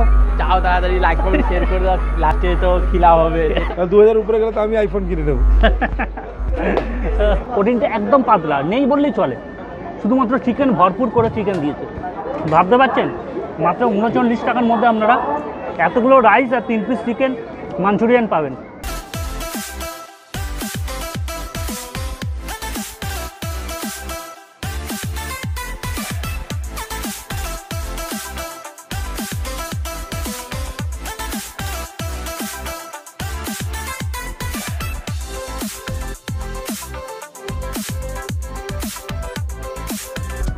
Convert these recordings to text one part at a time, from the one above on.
করো, চাও তাড়াতাড়ি লাইক কমেন্ট শেয়ার করে দাও, লাস্টে তো খিলা হবে। 2000 উপরে গেলে তো আমি আইফোন কিনে দেবো। প্রোটিনটা একদম পাতলা, নেই বললেই চলে, শুধুমাত্র চিকেন ভরপুর করে চিকেন দিয়েছে। ভাবতে পারছেন মাত্র 39 টাকার মধ্যে আপনারা এতগুলো রাইস আর 3 পিস চিকেন মাঞ্চুরিয়ান পাবেন।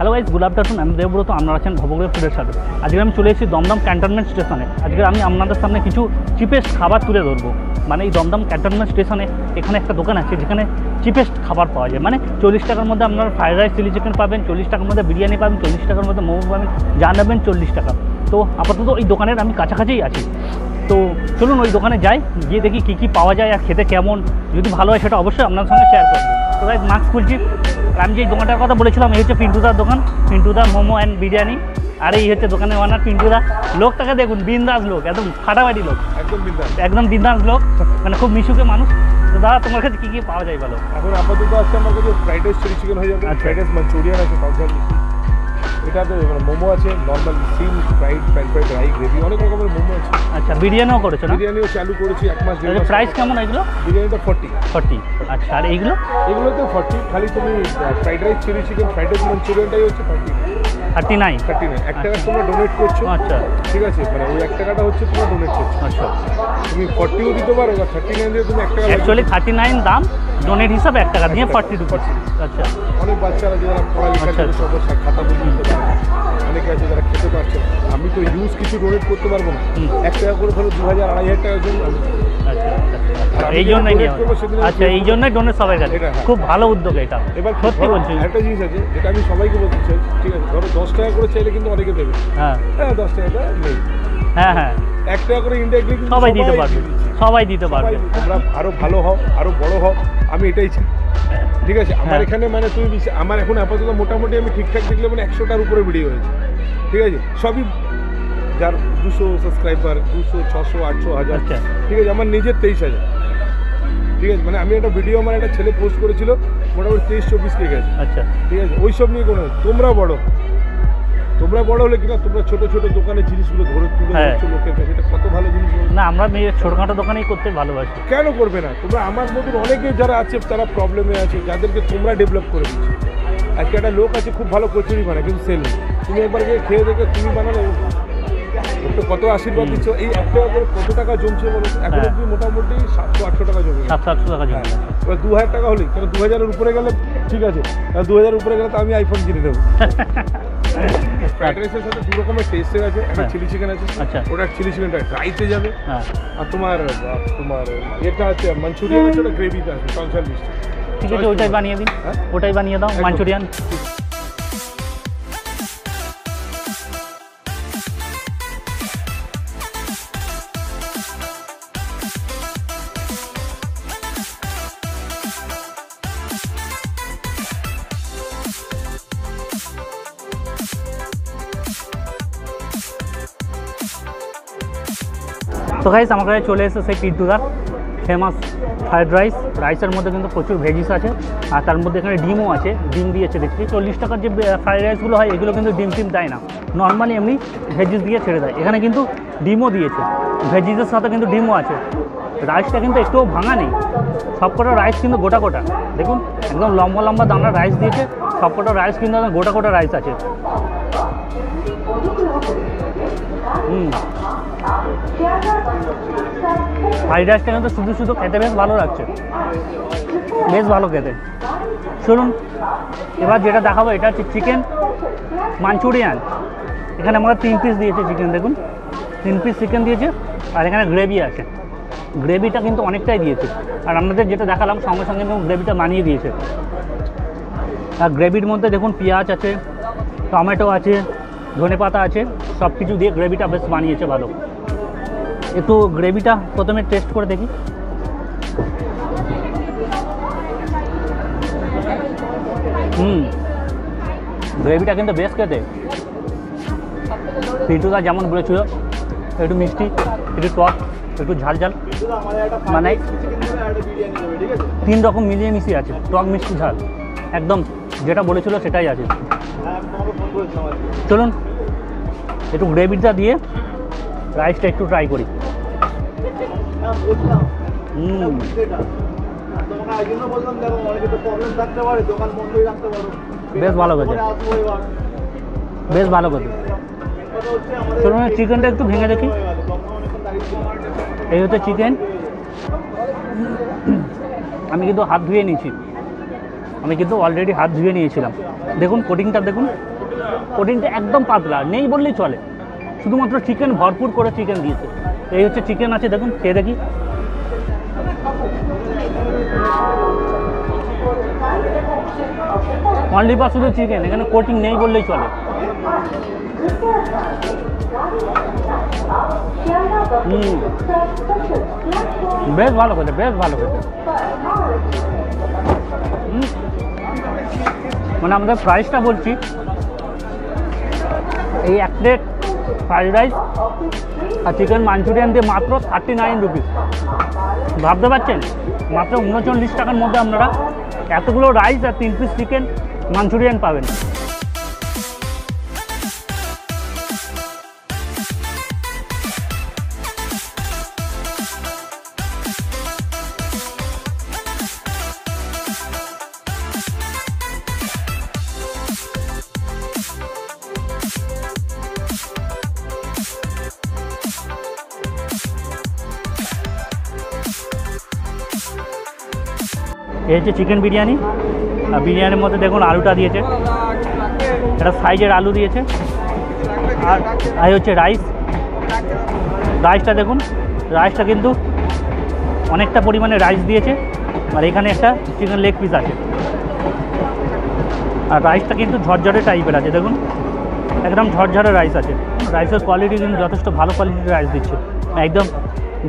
Hello guys, good afternoon. আমি দেবব্রত, আপনারা আছেন ভবগ্রহ ফুডের সাথে। আজকে আমি চলে এসেছি দমদম ক্যান্টনমেন্ট স্টেশনে। আজকে আমি আপনাদের সামনে কিছু চিপেস্ট খাবার তুলে ধরবো। মানে এই দমদম ক্যান্টনমেন্ট স্টেশনে এখানে একটা দোকান আছে যেখানে চিপেস্ট খাবার পাওয়া যায়। মানে 40 টাকার মধ্যে আপনারা ফ্রাইড রাইস চিলি চিকেন পাবেন, 40 টাকার মধ্যে বিরিয়ানি পাবেন, 40 টাকার মধ্যে মোমো পাবেন, যা নেবেন 40 টাকা। তো আপাতত ওই দোকানের আমি কাছাকাছিই আছি, তো চলুন ওই দোকানে যাই, গিয়ে দেখি কী কী পাওয়া যায় আর খেতে কেমন। যদি ভালো হয় সেটা অবশ্যই আপনার সঙ্গে শেয়ার করবো। তো গাইস মাস্ক খুলছি। আমি যে দোকানটার কথা বলেছিলাম এই হচ্ছে পিন্টুদার দোকান, পিন্টুদার মোমো অ্যান্ড বিরিয়ানি। আর এই হচ্ছে দোকানের ওনার পিন্টুদা। লোকটাকে দেখুন, বিন্দাস লোক, একদম ফাটাফাটি লোক, একদম বিন্দাস লোক, মানে খুব মিশুকে মানুষ। তো দাদা তোমার কাছে কী কী পাওয়া যায় বলো? এখন আপাতত আছে আমার কাছে ফ্রাইড রাইস চিলি চিকেন হয়ে যাবে, ফ্রাইড রাইস মাঞ্চুরিয়ান আছে, এটাতে মোমো আছে, নর্মাল সিম ফ্রাইড প্যান ফ্রাইড রাই গ্রেভি, অনেক রকমের মোমো আছে। আচ্ছা, বিরিয়ানিও করেছো না? বিরিয়ানিও চালু করেছি 1 মাস। প্রাইস কেমন এগুলো? বিরিয়ানিটা 40। আচ্ছা, আর এইগুলো? এগুলো তো 40, খালি তুমি fried rice chilli chicken fried rice মাঞ্চুরিয়ানটাই হচ্ছে 39। 1 টাকা তোমরা ডোনেট করছো। আচ্ছা, ঠিক আছে, মানে ওই 1 টাকাটা হচ্ছে তোমরা ডোনেট করছো। আচ্ছা, তুমি 40ও দিতে পারো, বা 39 দিয়ে তুমি 1 টাকা। অ্যাকচুয়ালি 39 দাম, ডোনেট হিসাবে 1 টাকা দিয়ে 40 রুপিস। আচ্ছা, অনেক বাচ্চারা যারা পড়ালেখা করে সব খাতা বই দিতে পারে, অনেকে আছে যারা খেতে পারছে। আমি তো ইউজ কিছু ডোনেট করতে পারবো না, 1 টাকা করে ধরো 2000 2500 টাকার জন্য। এই জন্যই আচ্ছা, এই জন্যই ডোনেট সবাই কাছে। খুব ভালো উদ্যোগ এটা। এবার সত্যি বলছি, একটা জিনিস আছে যেটা আমি সবাইকে বলতে চাই, ঠিক আছে, ধরো 10 টাকা করে চাইলে কিন্তু অনেকে দেবে। হ্যাঁ, 10 টাকাটা নেই। হ্যাঁ, 1 টাকা করে ইনডাইরেক্টলি সবাই দিতে পারবে, সবাই দিতে পারবে। তোমরা আরো ভালো হও, আরো বড় হও, আমি এটাই চাই। ঠিক আছে, আমার এখানে মানে তুমি আমার এখন আপাতত মোটামুটি আমি ঠিকঠাক দেখলে মানে 100টার উপরে ভিডিও হয়েছে। ঠিক আছে, সবই যার 200 সাবস্ক্রাইবার, 200, 600, 800, 1000। ঠিক আছে, আমার নিজের 23,000। ঠিক আছে, মানে আমি একটা ভিডিও আমার একটা ছেলে পোস্ট করেছিল, মোটামুটি 23-24 গেছে। আচ্ছা, ঠিক আছে, ওই সব নিয়ে কোনো, তোমরা বড় হলে কিনা তোমরা ছোট ছোট দোকানের জিনিসগুলো ধরে তুলে ধরছো লোকের কাছে, এটা কত ভালো জিনিস। না, আমরা ছোটখাটো দোকানেই করতে ভালোবাসি। কেন করবে না? তোমরা আমার মতন অনেকে যারা আছে তারা প্রবলেমে আছে, যাদেরকে তোমরা ডেভেলপ করে দিচ্ছ। আজকে একটা লোক আছে খুব ভালো কচুরি বানায়, কিন্তু সেল নেই। তুমি একবার খেয়ে দেখে তুমি বানালে একটু কত আশীর্বাদ দিচ্ছ। এই 1 টাকা করে কত টাকা জমছে বলো? এখন অব্দি মোটামুটি 700-800 টাকা জমে। 700-800 টাকা জমে। এবার 2000 টাকা হলেই, কারণ 2000-এর উপরে গেলে ঠিক আছে, 2000-এর উপরে গেলে তো আমি আইফোন কিনে দেবো। ফ্রাইড রাইসের সাথে 2 রকমের টেস্টের আছে, একটা চিলি চিকেন আছে। আচ্ছা, ওটা চিলি চিকেনটা ড্রাইতে যাবে, আর তোমার এটা আছে মাঞ্চুরিয়ান আছে, ওটা গ্রেভিতে আছে, 40 টাকা। ঠিক আছে, ওটাই বানিয়ে দিন। ওটাই বানিয়ে দাও, মাঞ্চুরিয়ান। তো গাইস, আমার কাছে চলে এসেছে সেই পিন্টুদার ফেমাস ফ্রাইড রাইসের মধ্যে কিন্তু প্রচুর ভেজিস আছে, আর তার মধ্যে এখানে ডিমও আছে। ডিম দিয়েছে দেখছি। 40 টাকার যে ফ্রাইড রাইসগুলো হয় এগুলো কিন্তু ডিম দেয় না, নর্মালি এমনি ভেজিস দিয়ে ছেড়ে দেয়। এখানে কিন্তু ডিমও দিয়েছে, ভেজিসের সাথে কিন্তু ডিমও আছে। রাইসটা কিন্তু একটুও ভাঙা নেই, সবকটা রাইস কিন্তু গোটা দেখুন, একদম লম্বা লম্বা দানার রাইস দিয়েছে। সবকটা রাইস কিন্তু একদম গোটা রাইস আছে। ফ্রাইড রাইসটা কিন্তু শুধু খেতে বেশ ভালো লাগছে, বেশ ভালো খেতে। শুনুন, এবার যেটা দেখাবো এটা হচ্ছে চিকেন মাঞ্চুরিয়ান। এখানে আমরা 3 পিস দিয়েছে চিকেন, দেখুন 3 পিস চিকেন দিয়েছে, আর এখানে গ্রেভি আছে। গ্রেভিটা কিন্তু অনেকটাই দিয়েছে, আর আপনাদের যেটা দেখালাম সঙ্গে সঙ্গে গ্রেভিটা বানিয়ে দিয়েছে। আর গ্রেভির মধ্যে দেখুন পেঁয়াজ আছে, টমেটো আছে, ধনেপাতা আছে, সব কিছু দিয়ে গ্রেভিটা বেশ বানিয়েছে ভালো। একটু গ্রেভিটা প্রথমে টেস্ট করে দেখি। গ্রেভিটা কিন্তু বেশ খেতে। পিন্টুদা যেমন বলেছিল একটু মিষ্টি, একটু টক, একটু ঝাল ঝাল, মানে 3 রকম মিলিয়ে মিশিয়ে আছে, টক মিষ্টি ঝাল, একদম যেটা বলেছিল সেটাই আছে। চলুন একটু গ্রেভিটা দিয়ে রাইসটা একটু ট্রাই করি। বেশ ভালো গেছে, বেশ ভালো গেছে। চলুন চিকেনটা একটু ভেঙে দেখি। এই হচ্ছে চিকেন। আমি কিন্তু হাত ধুয়ে নিয়েছি, আমি কিন্তু অলরেডি হাত ধুয়ে নিয়েছিলাম। দেখুন কোটিংটা, দেখুন কোটিংটা একদম পাতলা, নেই বললেই চলে, শুধুমাত্র চিকেন ভরপুর করে চিকেন দিয়েছে। এই হচ্ছে চিকেন আছে, দেখুন খেয়ে দেখি। অনলি বা শুধু চিকেন, এখানে কোটিং নেই বললেই চলে। বেশ ভালো খেতে, বেশ ভালো খেতে। মানে আমাদের প্রাইসটা বলছি, এই এক প্লেট ফ্রাইড রাইস আর চিকেন মাঞ্চুরিয়ান দিয়ে মাত্র 39 রুপিস। ভাবতে পারছেন, মাত্র 39 টাকার মধ্যে আপনারা এতগুলো রাইস আর 3 পিস চিকেন মাঞ্চুরিয়ান পাবেন। এই হচ্ছে চিকেন বিরিয়ানি, আর বিরিয়ানির মধ্যে দেখুন আলুটা দিয়েছে, এটা সাইজের আলু দিয়েছে। আর এই হচ্ছে রাইস, রাইসটা দেখুন, রাইসটা কিন্তু অনেকটা পরিমাণে রাইস দিয়েছে। আর এখানে একটা চিকেন লেগ পিস আছে, আর রাইসটা কিন্তু ঝরঝরে টাইপের আছে, দেখুন একদম ঝরঝরে রাইস আছে। রাইসের কোয়ালিটি কিন্তু যথেষ্ট ভালো কোয়ালিটির রাইস দিচ্ছে, একদম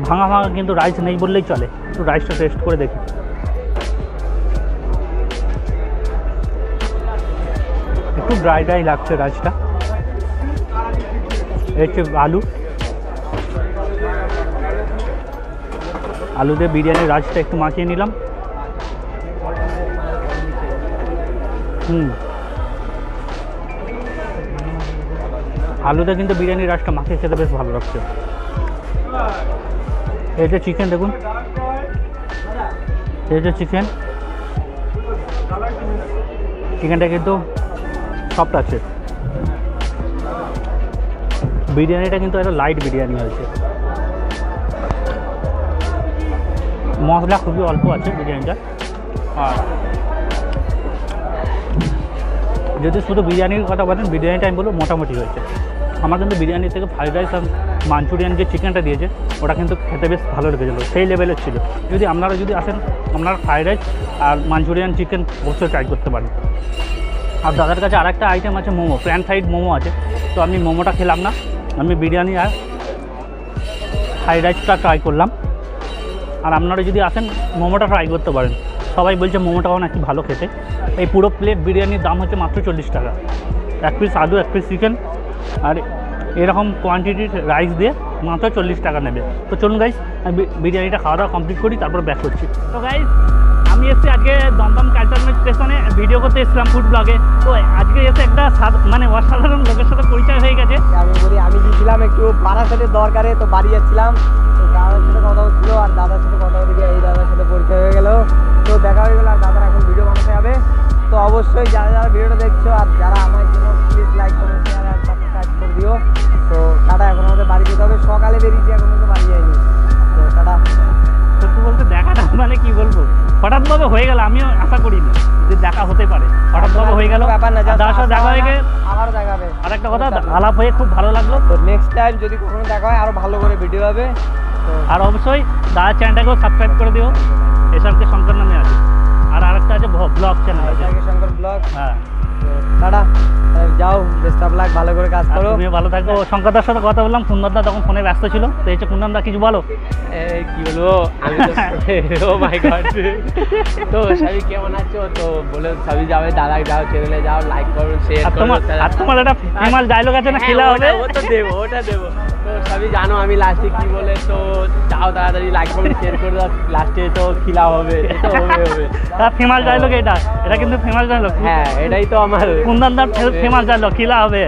ভাঙা ভাঙা কিন্তু রাইস নেই বললেই চলে। একটু রাইসটা টেস্ট করে দেখি। একটু ড্রাই ড্রাই লাগছে রাইসটা। এই হচ্ছে আলু, আলু দিয়ে বিরিয়ানির রাইসটা একটু মাখিয়ে নিলাম। আলুতে কিন্তু বিরিয়ানির রাইসটা মাখিয়ে খেতে বেশ ভালো লাগছে। এই যে চিকেন দেখুন, এই যে চিকেন, চিকেনটা কিন্তু সফট আছে। বিরিয়ানিটা কিন্তু একটা লাইট বিরিয়ানি হয়েছে, মশলা খুবই অল্প আছে বিরিয়ানিটা। আর যদি শুধু বিরিয়ানির কথা বলেন, বিরিয়ানিটা আমি বলবো মোটামুটি হয়েছে। আমার কিন্তু বিরিয়ানি থেকে ফ্রাইড রাইস আর মাঞ্চুরিয়ান যে চিকেনটা দিয়েছে ওটা কিন্তু খেতে বেশ ভালো লেগেছিলো, সেই লেভেলের ছিল। যদি আপনারা যদি আসেন, আপনারা ফ্রাইড রাইস আর মাঞ্চুরিয়ান চিকেন অবশ্যই ট্রাই করতে পারেন। আর দাদার কাছে আরেকটা আইটেম আছে, মোমো, প্যান ফ্রাইড মোমো আছে। তো আমি মোমোটা খেলাম না, আমি বিরিয়ানি আর ফ্রাইড রাইসটা ট্রাই করলাম। আর আপনারা যদি আসেন মোমোটা ট্রাই করতে পারেন, সবাই বলছে মোমোটাও নাকি ভালো খেতে। এই পুরো প্লেট বিরিয়ানির দাম হচ্ছে মাত্র 40 টাকা, 1 পিস আলু 1 পিস চিকেন আর এরকম কোয়ান্টিটির রাইস দিয়ে মাত্র 40 টাকা নেবে। তো চলুন গাইস, আমি বিরিয়ানিটা খাওয়া দাওয়া কমপ্লিট করি, তারপর ব্যাক করছি। তো গাইস আমি এসেছি আজকে দমদম ক্যান্টনমেন্ট স্টেশনে ভিডিও করতে এসেছিলাম ফুড ব্লগে। তো আজকে এসে একটা মানে অসাধারণ লোকের সাথে পরিচয় হয়ে গেছে। আমি বলি, আমি গিয়েছিলাম একটু বারাসাতের দরকারে, তো বাড়ি যাচ্ছিলাম, তো দাদার সাথে কথা হচ্ছিল, আর দাদার সাথে কথা বলে গিয়ে এই দাদার সাথে পরিচয় হয়ে গেল, তো দেখা হয়ে গেল। আর দাদার এখন ভিডিও বানাতে হবে, তো অবশ্যই যারা যারা ভিডিওটা দেখছো আর যারা আমার জন্য প্লিজ লাইক কমেন্ট শেয়ার আর সাবস্ক্রাইব করে দিও। তো টাটা, এখন আমাদের বাড়ি যেতে হবে, সকালে বেরিয়েছি, এখন কিন্তু বাড়ি যাইনি। তো টাটা। সত্যি বলতে দেখাটা মানে কি বলবো, হঠাৎভাবে হয়ে গেল, আমিও আশা করিনি যে দেখা হতে পারে, হঠাৎভাবে হয়ে গেল। ব্যাপার না, দাদার সাথে দেখা হয়ে গেলে আবারও দেখা হবে। আর একটা কথা, আলাপ হয়ে খুব ভালো লাগলো। তো নেক্সট টাইম যদি কখনো দেখা হয় আরো ভালো করে ভিডিও হবে। তো আর অবশ্যই দাদার চ্যানেলটাকেও সাবস্ক্রাইব করে দিও, এসআরকে শঙ্কর নামে আছে। আর আরেকটা আছে ব্লগ চ্যানেল আছে, শঙ্কর ব্লগ। হ্যাঁ, তো টাটা, যাও, বেস্ট অফ লাক, ভালো করে কাজ করো। তুমিও ভালো থাকো। শঙ্করদার সাথে কথা বললাম, কুন্দনদা তখন ফোনে ব্যস্ত ছিল। তো এই যে কুন্দনদা, কিছু বলো। কি বলবো, আমি তো ও মাই গড। তো সবাই কেমন আছো? তো বলে সবাই যাবে, দাদা যাও, চ্যানেলে যাও, লাইক করো, শেয়ার করো। আর তোমার একটা ফেমাস ডায়লগ আছে না, খেলা হবে, ওটা দেবো, ওটা দেবো। তো সবই জানো আমি লাস্টে কি বলে, তো চাও তাড়াতাড়ি লাইক কমেন্ট শেয়ার করে দাও, লাস্টে তো খিলা হবে, এটা হবে ফেমাস ডায়লগ এটা কিন্তু ফেমাস ডায়লগ। হ্যাঁ এটাই তো আমার কুন্দনদার ফেমাস ডায়লগ, খিলা হবে।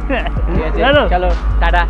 ঠিক আছে চলো টাটা।